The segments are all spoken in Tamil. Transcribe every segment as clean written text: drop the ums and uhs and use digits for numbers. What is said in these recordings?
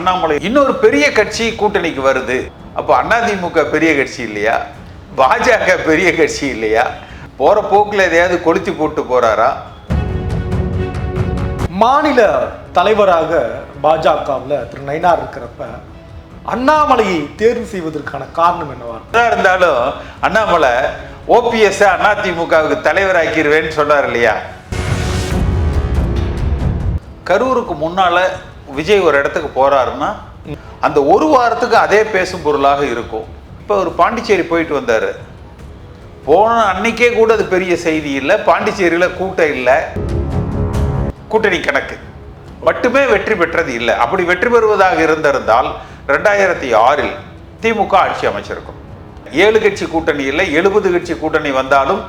அண்ணாமலை இன்னொரு பெரிய கட்சி கூட்டணிக்கு வருது. அப்போ அதிமுக பெரிய கட்சி இல்லையா? பாஜக பெரிய கட்சி இல்லையா? போற போக்குல எதையாவது கொளுத்தி போட்டு போறாரா? மாநில தலைவராக பாஜகவில் திரு நயினார் இருக்கிறப்ப அண்ணாமலையை தேர்வு செய்வதற்கான காரணம் என்னவா இருந்தாலும் அண்ணாமலை ஓபிஎஸ் அதிமுகவுக்கு தலைவராக்கிடுவேன்னு சொன்னார் இல்லையா? கரூருக்கு முன்னால விஜய் ஒரு இடத்துக்கு போறாருன்னா அந்த ஒரு வாரத்துக்கு அதே பேசும் பொருளாக இருக்கும். இப்போ ஒரு பாண்டிச்சேரி போயிட்டு வந்தாரு. போன அன்னைக்கே கூட அது பெரிய செய்தி இல்லை. பாண்டிச்சேரியில் கூட்டம் இல்லை. கூட்டணி கணக்கு மட்டுமே வெற்றி பெற்றது இல்லை. அப்படி வெற்றி பெறுவதாக இருந்திருந்தால் 2006 திமுக ஆட்சி அமைச்சிருக்கும். 7 கட்சி கூட்டணி இல்லை, 70 கட்சி கூட்டணி வந்தாலும்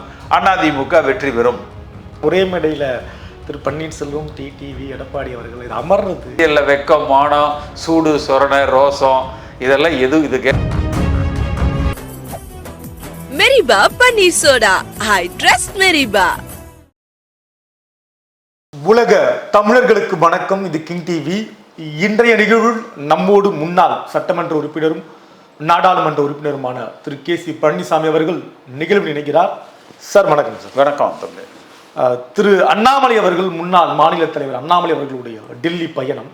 அதிமுக வெற்றி பெறும். ஒரே மேடையில் திரு பன்னீர்செல்வம், டிடிவி, எடப்பாடி அவர்கள் இது அமர்றது இல்லை. வெக்கம், மானம், சூடு, சொரணை, ரோசம் இதெல்லாம் எதுவும் இதுக்கு. மெரிபா பன்னீர் சோடா, ஐ ட்ரஸ்ட் மெரிபா. உலக தமிழர்களுக்கு வணக்கம். இது கிங் டிவி. இன்றைய நிகழ்வில் நம்மோடு முன்னாள் சட்டமன்ற உறுப்பினரும் நாடாளுமன்ற உறுப்பினருமான திரு கே.சி. பழனிசாமி அவர்கள் நிகழ்வில் இணைகிறார். சார் வணக்கம். சார் வணக்கம். தம்பி, திரு அண்ணாமலை அவர்கள், முன்னாள் மாநில தலைவர் அண்ணாமலை அவர்களுடைய டெல்லி பயணம்,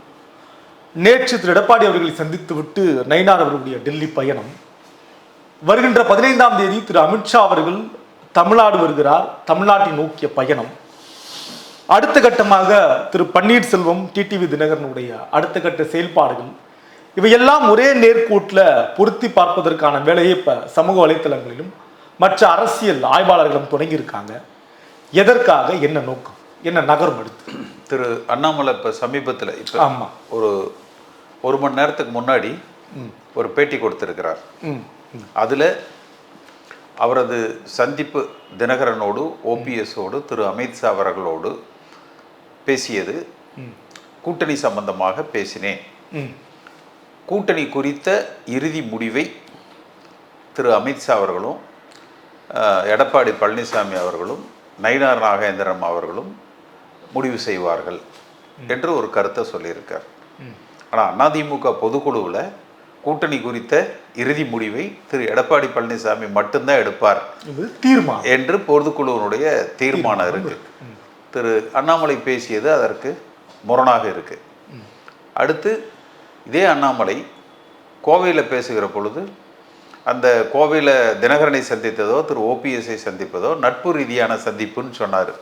நேற்று திரு எடப்பாடி அவர்களை சந்தித்து விட்டு நயினார் அவர்களுடைய டெல்லி பயணம், வருகின்ற 15ஆம் தேதி திரு அமித்ஷா அவர்கள் தமிழ்நாடு வருகிறார், தமிழ்நாட்டை நோக்கிய பயணம், அடுத்த கட்டமாக திரு பன்னீர்செல்வம், டிடிவி தினகரனுடைய அடுத்த கட்ட செயல்பாடுகள், இவையெல்லாம் ஒரே நேர்கோட்டில் பொருத்தி பார்ப்பதற்கான வேலையை இப்போ சமூக வலைத்தளங்களிலும் மற்ற அரசியல் ஆய்வாளர்களும் தொடங்கியிருக்காங்க. எதற்காக, என்ன நோக்கம், என்ன நகரம் அடுத்து? திரு அண்ணாமலை இப்போ சமீபத்தில் இப்போ ஆமாம் ஒரு மணி நேரத்துக்கு முன்னாடி ஒரு பேட்டி கொடுத்திருக்கிறார். அதில் அவரது சந்திப்பு தினகரனோடு, ஓபிஎஸோடு, திரு அமித்ஷா அவர்களோடு பேசியது கூட்டணி சம்பந்தமாக பேசினேன். கூட்டணி குறித்த இறுதி முடிவை திரு அமித்ஷா அவர்களும் எடப்பாடி பழனிசாமி அவர்களும் நயினார் நாகேந்திரன் அவர்களும் முடிவு செய்வார்கள் என்று ஒரு கருத்தை சொல்லியிருக்கார். ஆனால் அதிமுக பொதுக்குழுவில் கூட்டணி குறித்த இறுதி முடிவை திரு எடப்பாடி பழனிசாமி மட்டும்தான் எடுப்பார் தீர்மானம் என்று பொதுக்குழுவினுடைய தீர்மானம் இருக்கு. திரு அண்ணாமலை பேசியது அதற்கு முரணாக இருக்கு. அடுத்து இதே அண்ணாமலை கோவையில் பேசுகிற பொழுது அந்த கோவையில் தினகரனை சந்தித்ததோ திரு ஓபிஎஸ்ஐ சந்திப்பதோ நட்பு ரீதியான சந்திப்புன்னு சொன்னார்.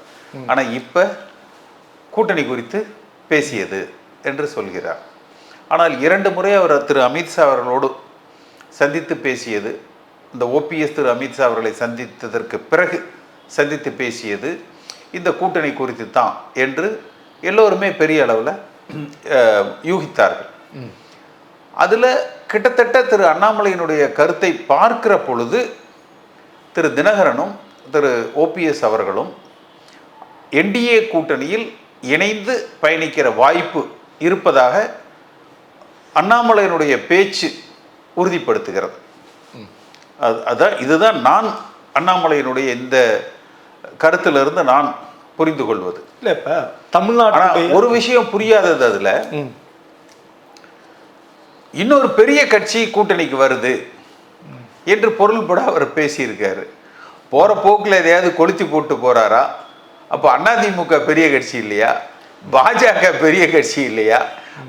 ஆனால் இப்போ கூட்டணி குறித்து பேசியது என்று சொல்கிறார். ஆனால் 2 முறை அவர் திரு அமித்ஷா அவர்களோடு சந்தித்து பேசியது, இந்த ஓபிஎஸ் திரு அமித்ஷா அவர்களை சந்தித்ததற்கு பிறகு சந்தித்து பேசியது இந்த கூட்டணி குறித்து தான் என்று எல்லோருமே பெரிய அளவில் யூகித்தார்கள். அதில் கிட்டத்தட்ட திரு அண்ணாமலையினுடைய கருத்தை பார்க்கிற பொழுது திரு தினகரனும் திரு ஓபிஎஸ் அவர்களும் என்டிஏ கூட்டணியில் இணைந்து பயணிக்கிற வாய்ப்பு இருப்பதாக அண்ணாமலையினுடைய பேச்சு உறுதிப்படுத்துகிறது. இதுதான் நான் அண்ணாமலையினுடைய இந்த கருத்திலிருந்து நான் புரிந்து கொள்வது. இல்லை, இப்போ தமிழ்நாடு ஒரு விஷயம் புரியாதது, அதில் இன்னொரு பெரிய கட்சி கூட்டணிக்கு வருது என்று பொருள்பட அவர் பேசியிருக்காரு. போற போக்குல எதையாவது கொளுத்தி போட்டு போறாரா? அப்போ அதிமுக பெரிய கட்சி இல்லையா? பாஜக பெரிய கட்சி இல்லையா?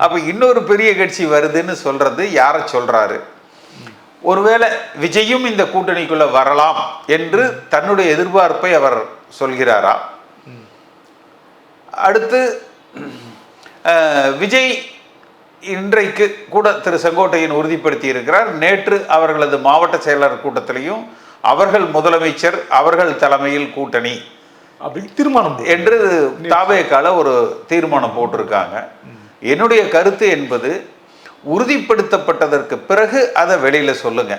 அப்ப இன்னொரு பெரிய கட்சி வருதுன்னு சொல்றது யாரை சொல்றாரு? ஒருவேளை விஜயும் இந்த கூட்டணிக்குள்ள வரலாம் என்று தன்னுடைய எதிர்பார்ப்பை அவர் சொல்கிறாரா? அடுத்து விஜய் இன்றைக்கு கூட திரு செங்கோட்டையன் உறுதிப்படுத்தி இருக்கிறார். நேற்று அவர்களது மாவட்ட செயலர் கூட்டத்திலையும் அவர்கள் முதலமைச்சர் அவர்கள் தலைமையில் கூட்டணி அப்படி தீர்மானம் என்று தாவேக்கால ஒரு தீர்மானம் போட்டிருக்காங்க. என்னுடைய கருத்து என்பது, உறுதிப்படுத்தப்பட்டதற்கு பிறகு அதை வெளியில சொல்லுங்க.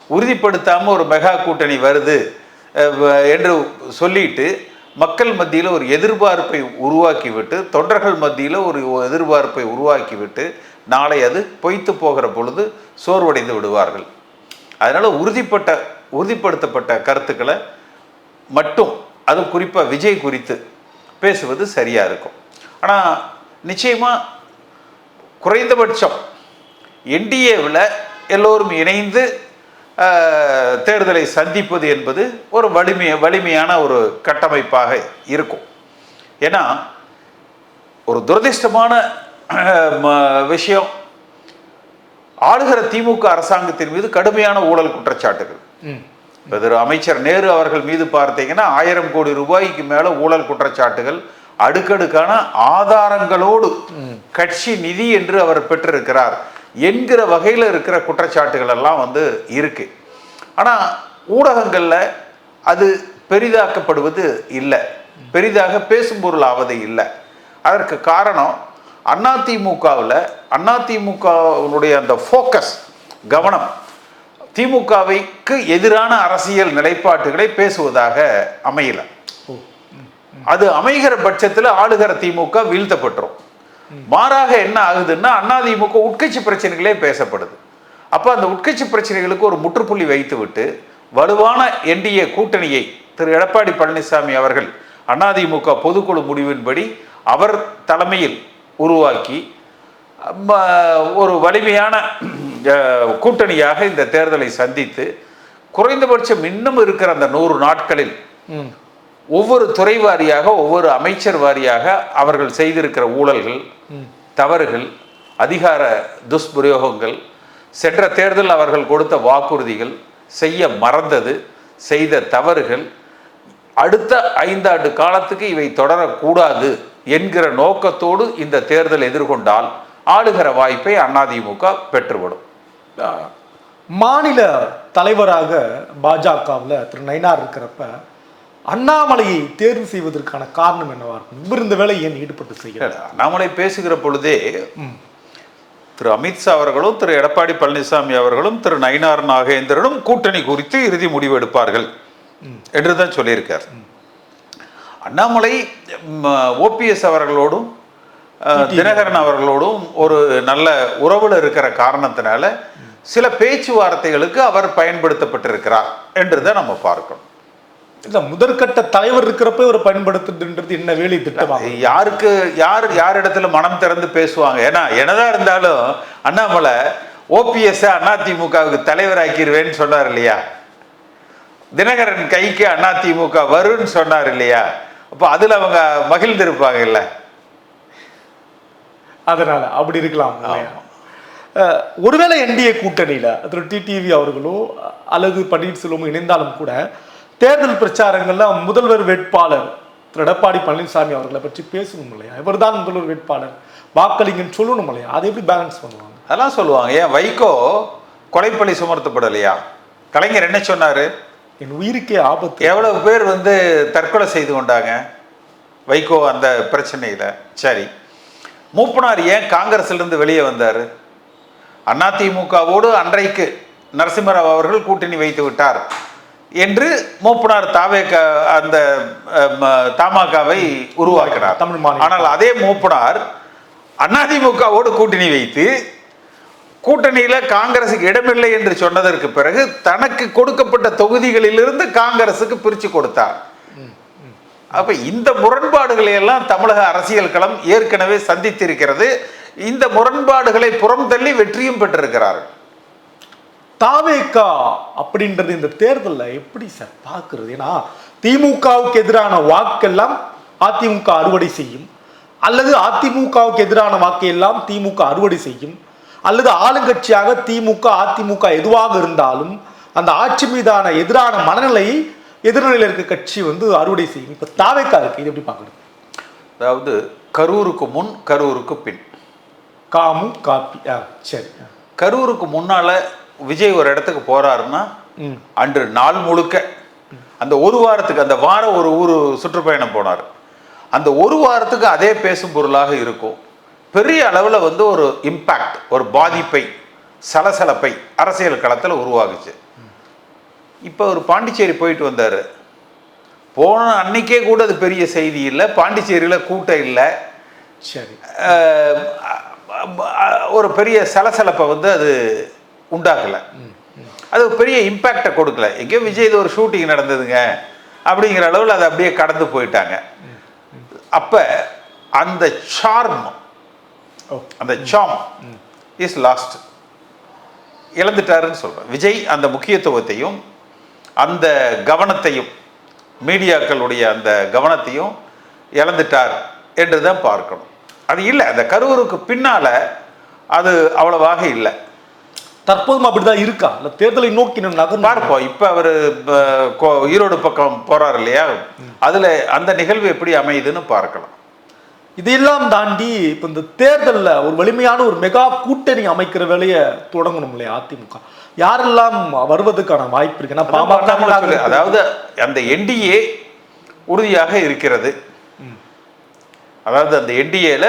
உறுதிப்படுத்தாம ஒரு மெகா கூட்டணி வருது என்று சொல்லிட்டு மக்கள் மத்தியில் ஒரு எதிர்பார்ப்பை உருவாக்கிவிட்டு, தொண்டர்கள் மத்தியில் ஒரு எதிர்பார்ப்பை உருவாக்கிவிட்டு நாளை அது பொய்த்து போகிற பொழுது சோர்வடைந்து விடுவார்கள். அதனால உறுதிப்படுத்தப்பட்ட கருத்துக்களை மட்டும், அது குறிப்பாக விஜய் குறித்து பேசுவது சரியா இருக்கும். ஆனால் நிச்சயமா குறைந்தபட்சம் என்டிஏவில் எல்லோரும் இணைந்து தேர்தலை சந்திப்பது என்பது ஒரு வலிமையான ஒரு கட்டமைப்பாக இருக்கும். ஏன்னா ஒரு துரதிர்ஷ்டமான விஷயம், ஆளுகிற திமுக அரசாங்கத்தின் மீது கடுமையான ஊழல் குற்றச்சாட்டுகள். திரு அமைச்சர் நேரு அவர்கள் மீது பார்த்தீங்கன்னா 1000 கோடி ரூபாய்க்கு மேல ஊழல் குற்றச்சாட்டுகள், அடுக்கடுக்கான ஆதாரங்களோடு கட்சி நிதி என்று அவர் பெற்றிருக்கிறார் என்கிற வகையில் இருக்கிற குற்றச்சாட்டுகள் எல்லாம் இருக்கு. ஆனா ஊடகங்கள்ல அது பெரிதாக்கப்படுவது இல்லை, பெரிதாக பேசும் பொருள் ஆவது இல்லை. அதற்கு காரணம் அதிமுகவுடைய அந்த ஃபோக்கஸ், கவனம் திமுகவுக்கு எதிரான அரசியல் நிலைப்பாட்டுகளை பேசுவதாக அமையல. அது அமைகிற பட்சத்தில் ஆளுகிற திமுக வீழ்த்தப்பட்டுரும். மாறாக என்ன ஆகுதுன்னா அதிமுக உட்கட்சி பிரச்சனைகளே பேசப்படுது. அப்ப அந்த உட்கட்சி பிரச்சனைகளுக்கு ஒரு முற்றுப்புள்ளி வைத்துவிட்டு வலுவான என்டிஏ கூட்டணியை திரு எடப்பாடி பழனிசாமி அவர்கள் அதிமுக பொதுக்குழு முடிவின்படி அவர் தலைமையில் உருவாக்கி ஒரு வலிமையான கூட்டணியாக இந்த தேர்தலை சந்தித்து குறைந்தபட்சம் இன்னும் இருக்கிற அந்த 100 நாட்களில் ஒவ்வொரு துறை வாரியாக, ஒவ்வொரு அமைச்சர் வாரியாக அவர்கள் செய்திருக்கிற ஊழல்கள், தவறுகள், அதிகார துஷ்பிரயோகங்கள், சென்ற தேர்தல் அவர்கள் கொடுத்த வாக்குறுதிகள், செய்ய மறந்தது, செய்த தவறுகள், அடுத்த 5 ஆண்டு காலத்துக்கு இவை தொடரக்கூடாது என்கிற நோக்கத்தோடு இந்த தேர்தல் எதிர்கொண்டால் ஆளுகிற வாய்ப்பை அதிமுக பெற்றுவிடும். மாநில தலைவராக பாஜகவில் திரு நயினார் இருக்கிறப்ப அண்ணாமலையை தேர்வு செய்வதற்கான காரணம் என்னவா இருக்கும்? இவர் இந்த வேலை ஏன் ஈடுபட்டு செய்கிறார்? அண்ணாமலை பேசுகிற பொழுதே திரு அமித்ஷா அவர்களும் திரு எடப்பாடி பழனிசாமி அவர்களும் திரு நயினார் நாகேந்திரனும் கூட்டணி குறித்து இறுதி முடிவு எடுப்பார்கள் என்றுதான் சொல்லியிருக்கார். அண்ணாமலை ஓபிஎஸ் அவர்களோடும் தினகரன் அவர்களோடும் ஒரு நல்ல உறவுல இருக்கிற காரணத்தினால சில பேச்சுவார்த்தைகளுக்கு அவர் பயன்படுத்தப்பட்டிருக்கிறார் என்றுதான் நம்ம பார்க்கணும். இல்ல, முதற்கட்ட தலைவர் இருக்கிறப்ப ஒரு பயன்படுத்துன்றது என்ன வேலை திட்டமாக? யார் இடத்துல மனம் திறந்து பேசுவாங்க? ஏன்னா என்னதான் இருந்தாலும் அண்ணாமலை ஓபிஎஸ் அதிமுகவுக்கு தலைவராக்கிடுவேன்னு சொன்னார் இல்லையா? தினகரன் கைக்கு அதிமுக வருன்னு சொன்னார் இல்லையா? அப்போ அதுல அவங்க மகிழ்ந்திருப்பாங்க இல்ல? அதனால அப்படி இருக்கலாம். ஒருவேளை என்டிஏ கூட்டணியில திரு டிடிவி அவர்களோ அல்லது பன்னீர்செல்வமோ இணைந்தாலும் கூட தேர்தல் பிரச்சாரங்கள்ல முதல்வர் வேட்பாளர் திரு எடப்பாடி பழனிசாமி அவர்களை பற்றி பேசணும் இல்லையா? இவர் தான் முதல்வர் வேட்பாளர், வாக்களிங்கன்னு சொல்லணும் இல்லையா? அதை எப்படி பேலன்ஸ் பண்ணுவாங்க? அதெல்லாம் சொல்லுவாங்க. ஏன் வைகோ கொலைப்பழி சுமர்த்தப்படலையா? கலைஞர் என்ன சொன்னாரு? என் உயிருக்கே ஆபத்து. எவ்வளவு பேர் தற்கொலை செய்து கொண்டாங்க வைகோ அந்த பிரச்சனையில. சரி, மூப்பனார் ஏன் காங்கிரஸ்ல இருந்து வெளியே வந்தாரு? அதிமுகவோடு அன்றைக்கு நரசிம்மராவ் அவர்கள் கூட்டணி வைத்து விட்டார் என்று மூப்பனார் அந்த தமாகவை உருவாக்கினார். ஆனால் அதே மூப்பனார் அதிமுகவோடு கூட்டணி வைத்து கூட்டணியில காங்கிரசுக்கு இடமில்லை என்று சொன்னதற்கு பிறகு தனக்கு கொடுக்கப்பட்ட தொகுதிகளிலிருந்து காங்கிரசுக்கு பிரிச்சு கொடுத்தார். அப்ப இந்த முரண்பாடுகளை எல்லாம் தமிழக அரசியல் களம் ஏற்கனவே சந்தித்திருக்கிறது. இந்த முரண்பாடுகளை புறம் தள்ளி வெற்றியும் பெற்றிருக்கிறார்கள். தாவேகா அப்படின்றது இந்த தேர்தலில் எப்படி சார் பார்க்கிறது? ஏன்னா திமுகவுக்கு எதிரான வாக்கெல்லாம் அதிமுக அறுவடை செய்யும், அல்லது அதிமுகவுக்கு எதிரான வாக்கையெல்லாம் திமுக அறுவடை செய்யும், அல்லது ஆளுங்கட்சியாக திமுக அதிமுக எதுவாக இருந்தாலும் அந்த ஆட்சி மீதான எதிரான மனநிலையை எதிர்நிலையில் இருக்க கட்சி அறுவடை செய்யும். இப்ப தாவேகா இருக்கு, இது எப்படி பார்க்கறது? அதாவது கரூருக்கு முன் கரூருக்கு பின், காமு காப்பி. சரி, கரூருக்கு முன்னால விஜய் ஒரு இடத்துக்கு போறாருன்னா அன்று நாள் முழுக்க அந்த ஒரு வாரத்துக்கு, அந்த வாரம் ஒரு ஊர் சுற்றுப்பயணம் போனார், அந்த ஒரு வாரத்துக்கு அதே பேசும் பொருளாக இருக்கும். பெரிய அளவில் ஒரு இம்பாக்ட், ஒரு பாதிப்பை, சலசலப்பை அரசியல் களத்தில் உருவாகுச்சு. இப்போ ஒரு பாண்டிச்சேரி போயிட்டு வந்தார். போன அன்னைக்கே கூட அது பெரிய செய்தி இல்லை, பாண்டிச்சேரியில் கூட்டம் இல்லை. சரி, ஒரு பெரிய சலசலப்பை அது உண்டாகலை, அது பெரிய இம்பேக்டை கொடுக்கல. எங்கேயோ விஜய் ஒரு ஷூட்டிங் நடந்ததுங்க அப்படிங்கிற அளவில் அதை அப்படியே கடந்து போயிட்டாங்க. அப்போ அந்த சார்ம், அந்த சாம் இஸ் லாஸ்ட். இழந்துட்டாருன்னு சொல்கிறேன். விஜய் அந்த முக்கியத்துவத்தையும் அந்த கவனத்தையும் மீடியாக்களுடைய அந்த கவனத்தையும் இழந்துட்டார் என்று தான் பார்க்கணும். அது இல்லை, அந்த கரூருக்கு பின்னால் அது அவ்வளவாக இல்லை. தற்போதும் அப்படிதான் இருக்கா இல்லை தேர்தலை நோக்கி நகர் பார்ப்போம். இப்போ அவர் ஈரோடு பக்கம் போறார் இல்லையா, அதில் அந்த நிகழ்வு எப்படி அமையுதுன்னு பார்க்கலாம். இதையெல்லாம் தாண்டி இப்போ இந்த தேர்தலில் ஒரு வலிமையான ஒரு மெகா கூட்டணி அமைக்கிற வேலையை தொடங்கணும் இல்லையா அதிமுக? யாரெல்லாம் வருவதற்கான வாய்ப்பு இருக்குன்னா பாமக, அதாவது அந்த என்டிஏ உறுதியாக இருக்கிறது. அதாவது அந்த என்டிஏல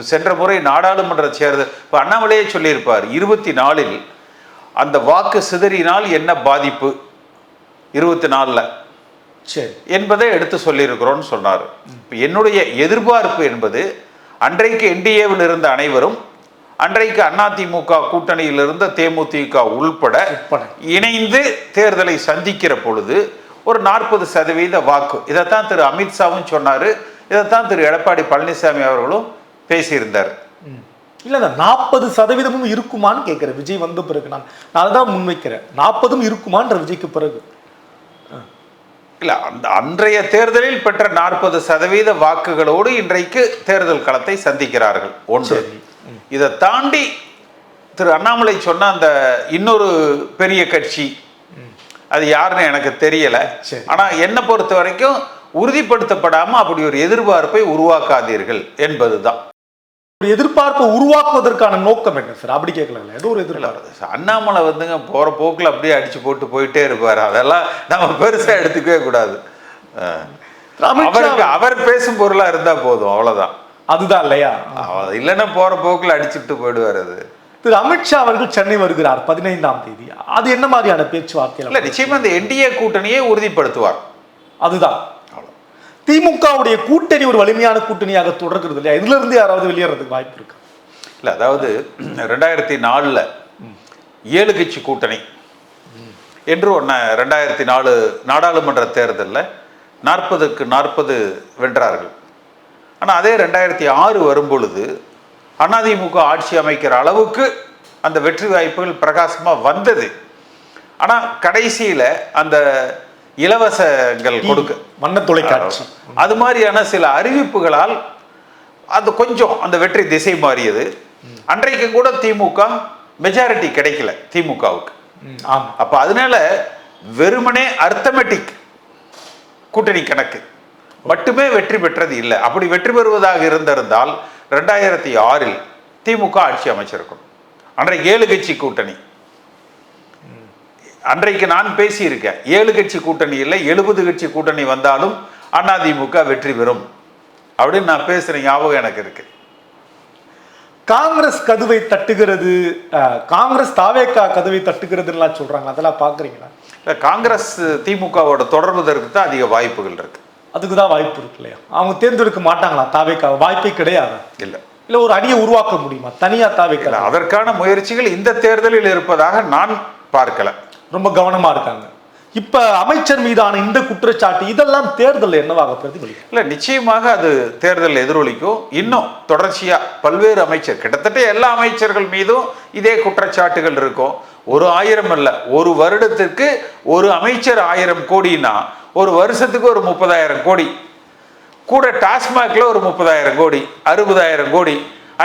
சென்ற முறை நாடாளுமன்ற தேர்தல் இப்போ அண்ணாமலையே சொல்லியிருப்பார், 24 அந்த வாக்கு சிதறினால் என்ன பாதிப்பு 24 சரி என்பதை எடுத்து சொல்லியிருக்கிறோன்னு சொன்னார். இப்போ என்னுடைய எதிர்பார்ப்பு என்பது அன்றைக்கு என்டிஏவில் இருந்த அனைவரும் அன்றைக்கு அதிமுக கூட்டணியில் இருந்த தேமுதிக உள்பட இணைந்து தேர்தலை சந்திக்கிற பொழுது ஒரு 40% வாக்கு. இதைத்தான் திரு அமித்ஷாவும் சொன்னார், இதைத்தான் திரு எடப்பாடி பழனிசாமி அவர்களும் பேசியிருந்தார். இல்லை, இந்த 40% இருக்குமான்னு கேட்குறேன். விஜய் வந்த பிறகு நான் அதுதான் முன்வைக்கிறேன். 40 இருக்குமான்ற விஜய்க்கு பிறகு இல்லை, அந்த அன்றைய தேர்தலில் பெற்ற 40% வாக்குகளோடு இன்றைக்கு தேர்தல் களத்தை சந்திக்கிறார்கள். ஒன்று. இதை தாண்டி திரு அண்ணாமலை சொன்ன அந்த இன்னொரு பெரிய கட்சி, அது யாருன்னு எனக்கு தெரியல. ஆனால் என்னை பொறுத்த வரைக்கும் உறுதிப்படுத்தப்படாமல் அப்படி ஒரு எதிர்பார்ப்பை உருவாக்காதீர்கள் என்பதுதான். எதிர்பார்ப்பை உருவாக்குவதற்கான நோக்கம் என்ன சார்? அப்படி கேட்கல, ஏதோ ஒரு எதிர்பார்ப்பு. அண்ணாமலை வந்துங்க போற போக்கில் அப்படியே அடிச்சு போட்டு போயிட்டே இருப்பார். அதெல்லாம் நம்ம பெருசா எடுத்துக்கவே கூடாது. அவருக்கு அவர் பேசும் பொருளா இருந்தா போதும், அவ்வளவுதான். அதுதான் இல்லையா? இல்லைன்னா போற போக்கில் அடிச்சுட்டு போயிடுவார். அது திரு அமித்ஷா அவர்கள் சென்னை வருகிறார் 15ஆம் தேதி. அது என்ன மாதிரியான பேச்சுவார்த்தை? இல்ல, நிச்சயமா இந்த என்டிஏ கூட்டணியை உறுதிப்படுத்துவார். அதுதான். திமுகவுடைய கூட்டணி ஒரு வலிமையான கூட்டணியாக தொடர்கிறது இல்லையா? இதுல இருந்து யாராவது வெளியேறதுக்கு வாய்ப்பு இருக்கு? இல்ல, அதாவது 2004 7 கட்சி கூட்டணி என்று ஒன்று 2004 நாடாளுமன்ற தேர்தலில் 40க்கு 40 வென்றார்கள். ஆனால் அதே 2006 வரும்பொழுது அதிமுக ஆட்சி அமைக்கிற அளவுக்கு அந்த வெற்றி வாய்ப்புகள் பிரகாசமாக வந்தது. ஆனால் கடைசியில் அந்த இலவசங்கள் கொடுக்க வண்ண தொலைக்காட்சி அது மாதிரியான சில அறிவிப்புகளால் அது கொஞ்சம் அந்த வெற்றி திசை மாறியது. அன்றைக்கு கூட திமுக மெஜாரிட்டி கிடைக்கல திமுகவுக்கு. அப்ப அதனால வெறுமனே அர்த்தமெட்டிக் கூட்டணி கணக்கு மட்டுமே வெற்றி பெற்றது இல்லை. அப்படி வெற்றி பெறுவதாக இருந்திருந்தால் 2006 திமுக ஆட்சி அமைச்சிருக்கும். அன்றைக்கு 7 கட்சி கூட்டணி. அன்றைக்கு நான் பேசியிருக்கேன், 7 கட்சி கூட்டணி இல்லை 70 கட்சி கூட்டணி வந்தாலும் அதிமுக வெற்றி பெறும் அப்படின்னு நான் பேசுற ஞாபகம் எனக்கு இருக்கு. காங்கிரஸ் கதவை தட்டுகிறது, காங்கிரஸ் தாவேகா கதவை தட்டுகிறதுலாம் சொல்றாங்க, அதெல்லாம் பாக்குறீங்களா? இல்லை, காங்கிரஸ் திமுகவோட தொடர்வதற்கு தான் அதிக வாய்ப்புகள் இருக்கு. அதுக்கு தான் வாய்ப்பு இருக்கு இல்லையா? அவங்க தேர்ந்தெடுக்க மாட்டாங்களா தாவேகா? வாய்ப்பே கிடையாது. இல்லை ஒரு அணியை உருவாக்க முடியுமா தனியா தாவேகா? அதற்கான முயற்சிகள் இந்த தேர்தலில் இருப்பதாக நான் பார்க்கல. ரொம்ப கவனமா இருக்காங்க. இப்ப அமைச்சர் மீதான இந்த குற்றச்சாட்டு இதெல்லாம் தேர்தல் என்னவாக பிரதிபலிக்கும்? இல்ல, நிச்சயமாக அது தேர்தல் எதிரொலிக்கும். இன்னும் தொடர்ச்சியா பல்வேறு அமைச்சர், கிட்டத்தட்ட எல்லா அமைச்சர்கள் மீதும் இதே குற்றச்சாட்டுகள் இருக்கும். ஒரு 1000 இல்ல, ஒரு வருடத்திற்கு ஒரு அமைச்சர் 1000 கோடினா ஒரு வருஷத்துக்கு ஒரு 30,000 கோடி கூட. டாஸ்மாக்ல ஒரு 30,000 கோடி 60,000 கோடி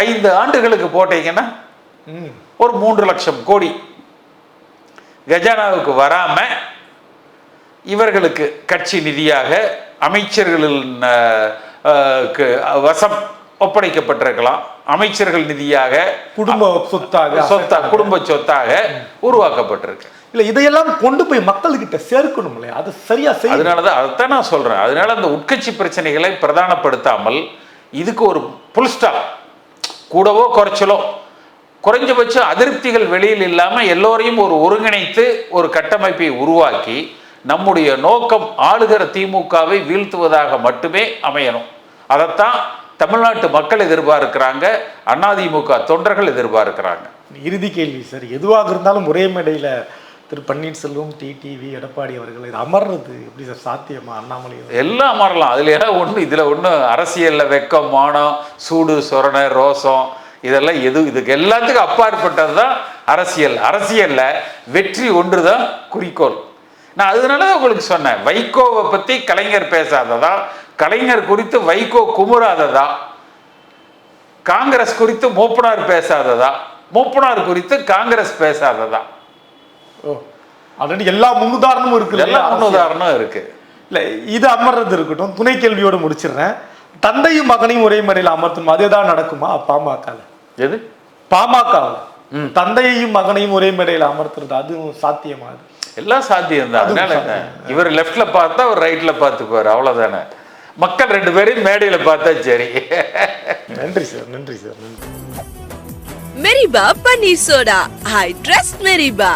5 ஆண்டுகளுக்கு போட்டீங்கன்னா ஒரு 3 லட்சம் கோடி கஜானாவுக்கு வராம இவர்களுக்கு கட்சி நிதியாக அமைச்சர்களின் வசம் ஒப்படைக்கப்பட்டிருக்கலாம். அமைச்சர்கள் நிதியாக குடும்ப சொத்தாக உருவாக்கப்பட்டிருக்கு. இல்ல, இதையெல்லாம் கொண்டு போய் மக்கள்கிட்ட சேர்க்கணும் இல்லையா? அது சரியா செய்ய. அதனாலதான் அதைத்தான் நான் சொல்றேன். அதனால அந்த உட்கட்சி பிரச்சனைகளை பிரதானப்படுத்தாமல் இதுக்கு ஒரு புல் ஸ்டாப், கூடவோ குறைச்சலோ குறைஞ்சபட்ச அதிருப்திகள் வெளியில் இல்லாமல் எல்லோரையும் ஒரு ஒருங்கிணைத்து ஒரு கட்டமைப்பை உருவாக்கி நம்முடைய நோக்கம் ஆளுகிற திமுகவை வீழ்த்துவதாக மட்டுமே அமையணும். அதைத்தான் தமிழ்நாட்டு மக்கள் எதிர்பார்க்கிறாங்க, அதிமுக தொண்டர்கள் எதிர்பார்க்கிறாங்க. இறுதி கேள்வி சார், எதுவாக இருந்தாலும் ஒரே மேடையில் திரு பன்னீர்செல்வம், டிடிவி, எடப்பாடி அவர்கள் இது அமர்றது எப்படி சார் சாத்தியமா? அண்ணாமலை எல்லாம் அமரலாம். அதுல எல்லாம் ஒன்று, இதுல ஒன்று அரசியல்ல வெக்கம், மானம், சூடு, சொரணை, ரோசம் இதெல்லாம் இதுக்கு எல்லாத்துக்கும் அப்பாற்பட்டது தான் அரசியல்ல வெற்றி ஒன்றுதான் குறிக்கோள். நான் அதனால தான் உங்களுக்கு சொன்னேன், வைகோவை பத்தி கலைஞர் பேசாததா, கலைஞர் குறித்து வைகோ குமுறாததா, காங்கிரஸ் குறித்து மூப்பனார் பேசாததா, மூப்பனார் குறித்து காங்கிரஸ் பேசாததா. ஆல்ரெடி எல்லா முன்னுதாரணமும் இருக்கு, எல்லா முன்னுதாரணம் இருக்கு. இல்ல இது அமர்றது இருக்கட்டும், துணை கேள்வியோட முடிச்சிடுறேன். தந்தையும் மகனையும் ஒரே மேடையில் அமர்த்தணும், அதேதான் நடக்குமா பாமக? எது பாமக தந்தையையும் மகனையும் ஒரே மேடையில் அமர்த்துறது அதுவும் சாத்தியமா? எல்லாம் சாத்தியம் தான். அதனால இவர் லெஃப்ட்ல பார்த்தா அவர் ரைட்ல பார்த்துப்பாரு, அவ்வளவுதானே. மக்கள் 2 பேரையும் மேடையில பார்த்தா சரி. நன்றி சார், நன்றி சார், நன்றி. Meriba Paneer Soda. I trust Meriba.